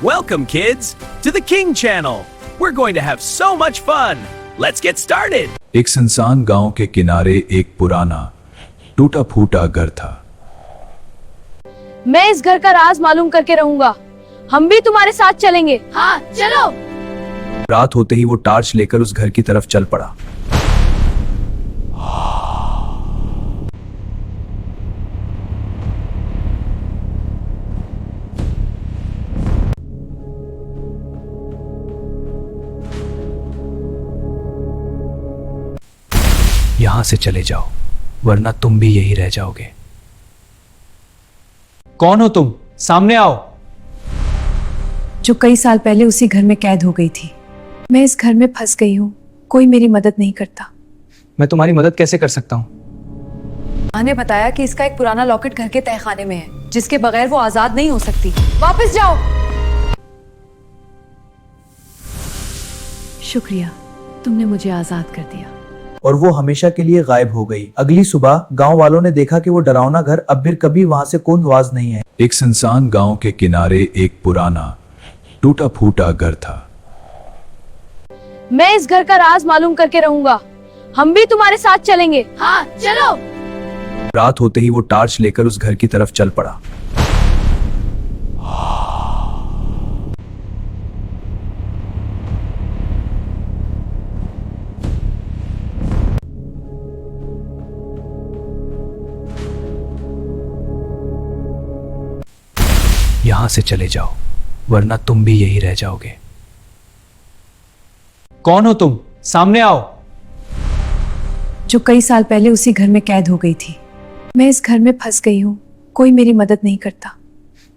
Welcome, kids, to the King Channel. We're going to have so much fun. Let's get started. एक सुनसान गांव के किनारे एक पुराना टूटा फूटा घर था। मैं इस घर का राज मालूम करके रहूंगा। हम भी तुम्हारे साथ चलेंगे। हाँ, चलो। रात होते ही वो टार्च लेकर उस घर की तरफ चल पड़ा। यहां से चले जाओ, वरना तुम भी यही रह जाओगे। कौन हो तुम? सामने आओ। जो कई साल पहले उसी घर में कैद हो गई थी। मैं इस घर में फंस गई हूँ, कोई मेरी मदद नहीं करता। मैं तुम्हारी मदद कैसे कर सकता हूँ? माँ ने बताया कि इसका एक पुराना लॉकेट घर के तहखाने में है, जिसके बगैर वो आजाद नहीं हो सकती। वापस जाओ। शुक्रिया, तुमने मुझे आजाद कर दिया। और वो हमेशा के लिए गायब हो गई। अगली सुबह गांव वालों ने देखा कि वो डरावना घर अब फिर कभी वहां से कोई आवाज नहीं है। एक सुनसान गांव के किनारे एक पुराना टूटा फूटा घर था। मैं इस घर का राज मालूम करके रहूंगा। हम भी तुम्हारे साथ चलेंगे। हाँ, चलो। रात होते ही वो टार्च लेकर उस घर की तरफ चल पड़ा। यहां से चले जाओ, वरना तुम भी यही रह जाओगे। कौन हो तुम? सामने आओ। जो कई साल पहले उसी घर में कैद हो गई थी। मैं इस घर में फंस गई हूँ, कोई मेरी मदद नहीं करता।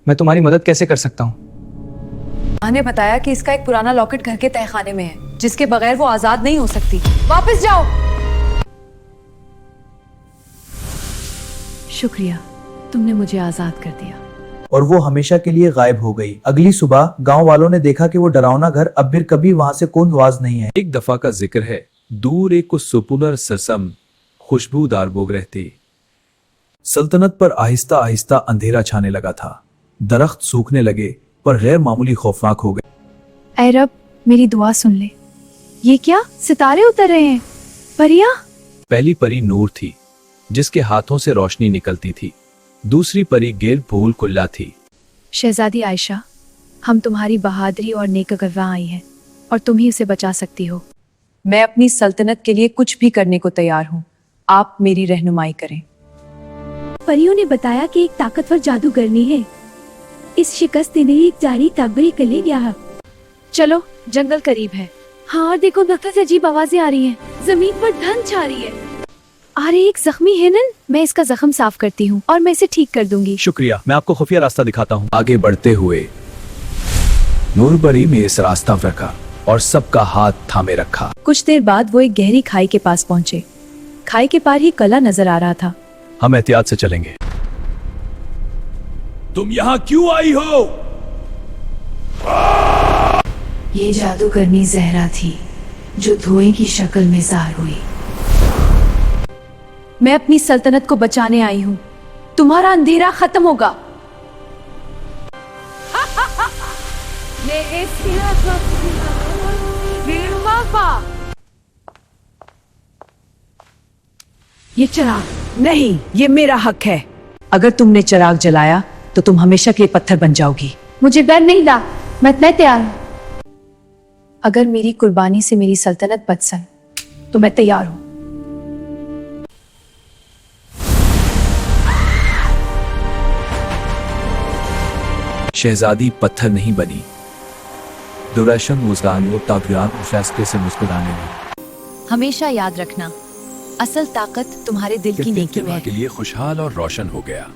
मैं तुम्हारी मदद कैसे कर सकता हूँ? माँ ने बताया कि इसका एक पुराना लॉकेट घर के तहखाने में है, जिसके बगैर वो आजाद नहीं हो सकती। वापस जाओ। शुक्रिया, तुमने मुझे आजाद कर दिया। और वो हमेशा के लिए गायब हो गई। अगली सुबह गांव वालों ने देखा कि वो डरावना घर अब फिर कभी वहां से कोई आवाज नहीं है। एक दफा का जिक्र है, दूर एक सुपुनर ससम खुशबूदार बोग रहती। सल्तनत पर आहिस्ता आहिस्ता अंधेरा छाने लगा था। दरख्त सूखने लगे, पर गैर मामूली खौफनाक हो गए। ऐ रब, मेरी दुआ सुन ले। ये क्या, सितारे उतर रहे हैं? परियां? पहली परी नूर थी, जिसके हाथों से रोशनी निकलती थी। दूसरी परी गिर भूल कुल्ला थी। शहजादी आयशा, हम तुम्हारी बहादुरी और नेक गवाह आई हैं, और तुम ही उसे बचा सकती हो। मैं अपनी सल्तनत के लिए कुछ भी करने को तैयार हूँ। आप मेरी रहनुमाई करें। परियों ने बताया कि एक ताकतवर जादूगरनी है। इस शिकस्त ने एक जारी ताबरी कर ले गया। चलो, जंगल करीब है। हाँ, और देखो नकल से अजीब आवाजें आ रही हैं। जमीन पर धन छा रही है। अरे, एक जख्मी है नन। मैं इसका जख्म साफ करती हूँ और मैं इसे ठीक कर दूंगी। शुक्रिया, मैं आपको खुफिया रास्ता दिखाता हूँ। आगे बढ़ते हुए नूरबरी में इस रास्ता रखा और सबका हाथ थामे रखा। कुछ देर बाद वो एक गहरी खाई के पास पहुँचे। खाई के पार ही कला नजर आ रहा था। हम एहतियात से चलेंगे। तुम यहाँ क्यों आई हो? ये जादूगरनी जहरा थी, जो धुएं की शक्ल में ज़ाहिर हुई। मैं अपनी सल्तनत को बचाने आई हूँ। तुम्हारा अंधेरा खत्म होगा। ये चिराग नहीं, ये मेरा हक है। अगर तुमने चिराग जलाया तो तुम हमेशा के लिए पत्थर बन जाओगी। मुझे डर नहीं था, मैं इतना तैयार हूँ। अगर मेरी कुर्बानी से मेरी सल्तनत बच जाए तो मैं तैयार हूँ। शहजादी पत्थर नहीं बनी। दुराशन मुस्कान वो ताकतवर फैसले से मुस्कुराने लगी। हमेशा याद रखना, असल ताकत तुम्हारे दिल की नेकी में है। के लिए खुशहाल और रोशन हो गया।